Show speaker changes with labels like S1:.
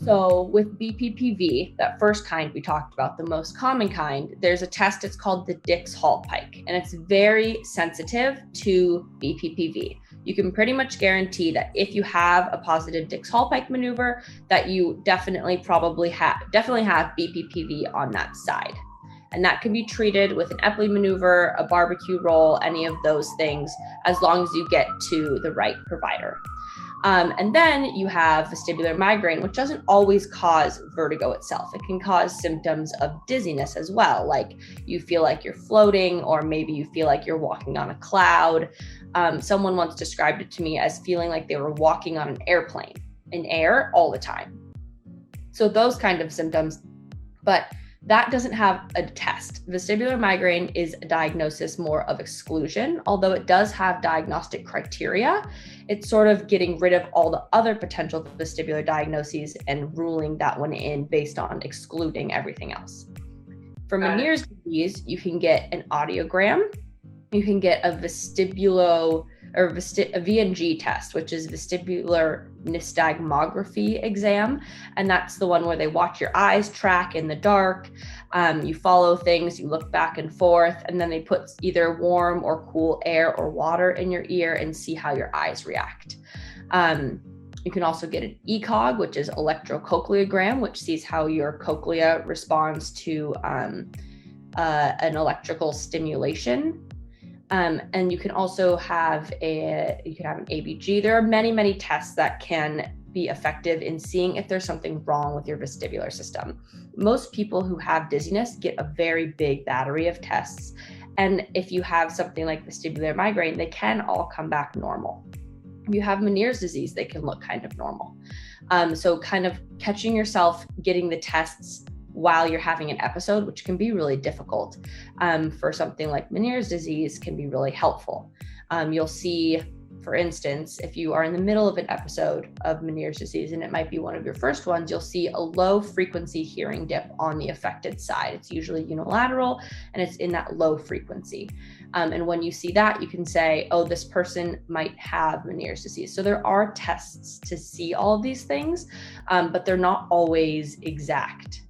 S1: So with BPPV, that first kind we talked about, the most common kind, there's a test, it's called the Dix-Hallpike, and it's very sensitive to BPPV. You can pretty much guarantee that if you have a positive Dix-Hallpike maneuver, that you definitely have BPPV on that side. And that can be treated with an Epley maneuver, a barbecue roll, any of those things, as long as you get to the right provider. And then you have vestibular migraine, which doesn't always cause vertigo itself. It can cause symptoms of dizziness as well, like you feel like you're floating, or maybe you feel like you're walking on a cloud. Someone once described it to me as feeling like they were walking on an airplane in air all the time. So those kind of symptoms, but that doesn't have a test. Vestibular migraine is a diagnosis more of exclusion, although it does have diagnostic criteria. It's sort of getting rid of all the other potential vestibular diagnoses and ruling that one in based on excluding everything else. For Meniere's disease, you can get an audiogram, you can get a a VNG test, which is vestibular nystagmography exam. And that's the one where they watch your eyes track in the dark. You follow things, you look back and forth, and then they put either warm or cool air or water in your ear and see how your eyes react. You can also get an ECOG, which is electrocochleogram, which sees how your cochlea responds to an electrical stimulation. And you can also have an ABG. There are many, many tests that can be effective in seeing if there's something wrong with your vestibular system. Most people who have dizziness get a very big battery of tests. And if you have something like vestibular migraine, they can all come back normal. If you have Meniere's disease, they can look kind of normal. So kind of catching yourself getting the tests while you're having an episode, which can be really difficult, for something like Meniere's disease, can be really helpful. You'll see, for instance, if you are in the middle of an episode of Meniere's disease, and it might be one of your first ones, you'll see a low frequency hearing dip on the affected side. It's usually unilateral, and it's in that low frequency. And when you see that, you can say, oh, this person might have Meniere's disease. So there are tests to see all of these things, but they're not always exact.